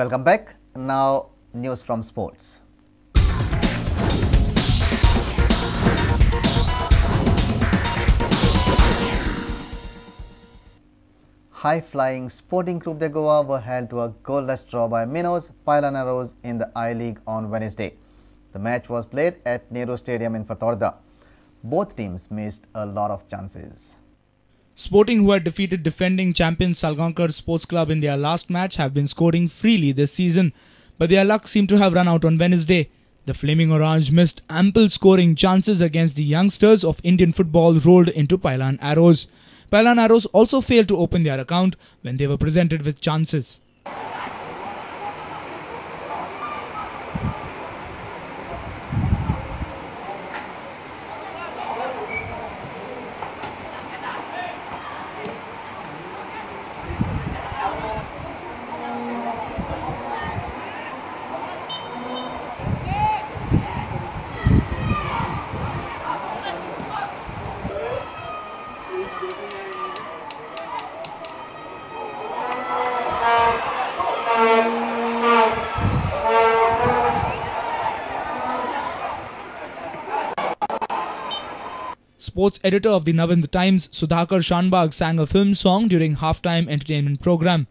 Welcome back. Now, news from sports. High-flying Sporting Clube de Goa were held to a goalless draw by Minnows Pailan Arrows in the I-League on Wednesday. The match was played at Nehru Stadium in Fatorda. Both teams missed a lot of chances. Sporting, who had defeated defending champion Salgaonkar Sports Club in their last match, have been scoring freely this season, but their luck seemed to have run out on Wednesday. The Flaming Orange missed ample scoring chances against the youngsters of Indian football rolled into Pailan Arrows. Pailan Arrows also failed to open their account when they were presented with chances. Sports editor of the Navhind Times, Sudhakar Shanbag, sang a film song during halftime entertainment program.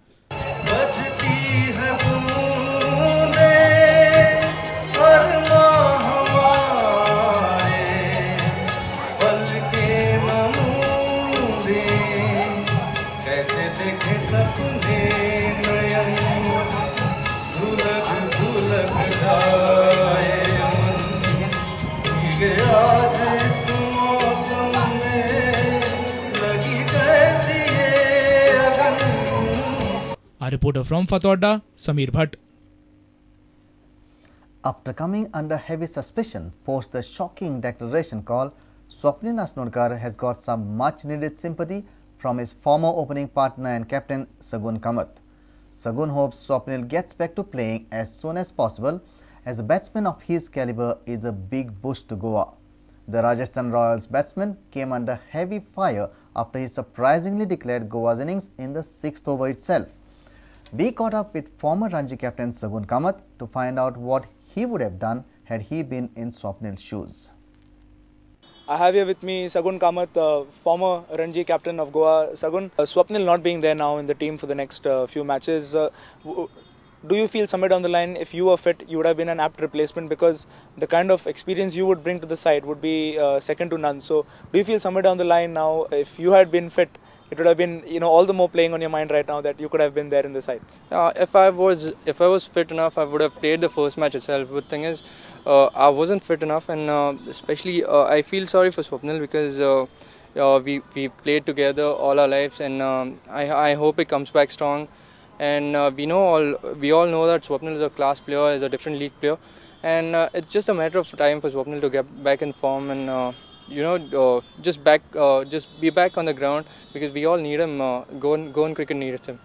A reporter from Fatorda, Sameer Bhatt. After coming under heavy suspicion post the shocking declaration call, Swapnil Asnodkar has got some much-needed sympathy from his former opening partner and captain Sagun Kamath. Sagun hopes Swapnil gets back to playing as soon as possible, as a batsman of his caliber is a big boost to Goa. The Rajasthan Royals batsman came under heavy fire after he surprisingly declared Goa's innings in the 6th over itself. We caught up with former Ranji captain Sagun Kamath to find out what he would have done had he been in Swapnil's shoes. I have here with me Sagun Kamath, former Ranji captain of Goa. Sagun, Swapnil not being there now in the team for the next few matches, do you feel somewhere down the line, if you were fit, you would have been an apt replacement, because the kind of experience you would bring to the side would be second to none? So do you feel somewhere down the line now, if you had been fit, it would have been, all the more playing on your mind right now that you could have been there in the side? If I was fit enough, I would have played the first match itself. But the thing is, I wasn't fit enough, and especially I feel sorry for Swapnil, because we played together all our lives, and I hope he comes back strong. And we all know that Swapnil is a class player, is a different league player, and it's just a matter of time for Swapnil to get back in form and just be back on the ground, because we all need him. Goan cricket needs him.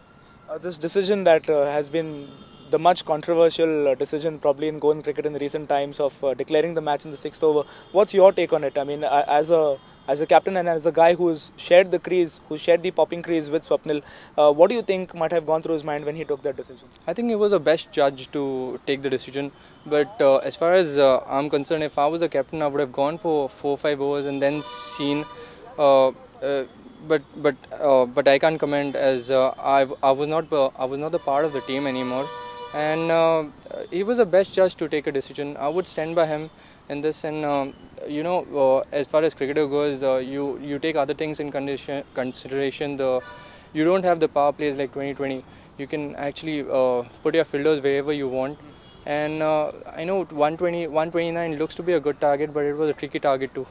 This decision that has been the much controversial decision probably in Goan cricket in the recent times of declaring the match in the 6th over. What's your take on it? I mean, as a captain and as a guy who's shared the crease, who shared the popping crease with Swapnil, what do you think might have gone through his mind when he took that decision? I think he was the best judge to take the decision. But as far as I'm concerned, if I was a captain, I would have gone for 4-5 overs and then seen. But I can't comment, as I was not the part of the team anymore. And he was the best judge to take a decision. I would stand by him in this, and as far as cricketer goes, you take other things in consideration. You don't have the power plays like 2020. You can actually put your fielders wherever you want. And I know 120, 129 looks to be a good target, but it was a tricky target too.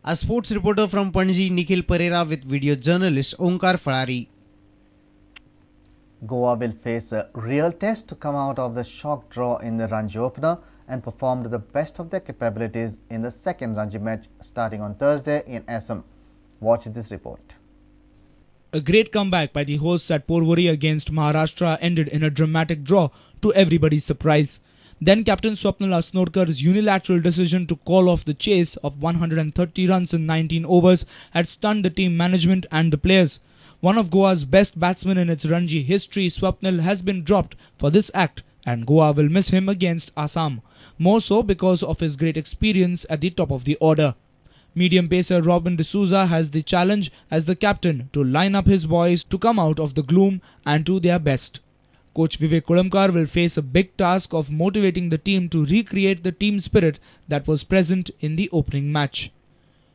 A sports reporter from Panji, Nikhil Pereira, with video journalist Onkar Falari. Goa will face a real test to come out of the shock draw in the Ranji opener and perform to the best of their capabilities in the second Ranji match starting on Thursday in Assam. Watch this report. A great comeback by the hosts at Porvorim against Maharashtra ended in a dramatic draw, to everybody's surprise. Then captain Swapnil Asnodkar's unilateral decision to call off the chase of 130 runs in 19 overs had stunned the team management and the players. One of Goa's best batsmen in its Ranji history, Swapnil, has been dropped for this act, and Goa will miss him against Assam, more so because of his great experience at the top of the order. Medium pacer Robin D'Souza has the challenge as the captain to line up his boys to come out of the gloom and to their best. Coach Vivek Kodamkar will face a big task of motivating the team to recreate the team spirit that was present in the opening match.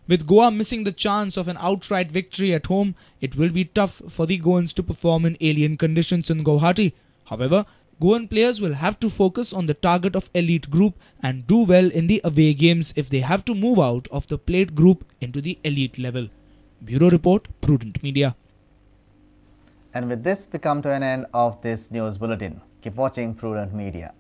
With Goa missing the chance of an outright victory at home, it will be tough for the Goans to perform in alien conditions in Guwahati. However, Goan players will have to focus on the target of elite group and do well in the away games if they have to move out of the plate group into the elite level. Bureau Report, Prudent Media. And with this, we come to an end of this news bulletin. Keep watching Prudent Media.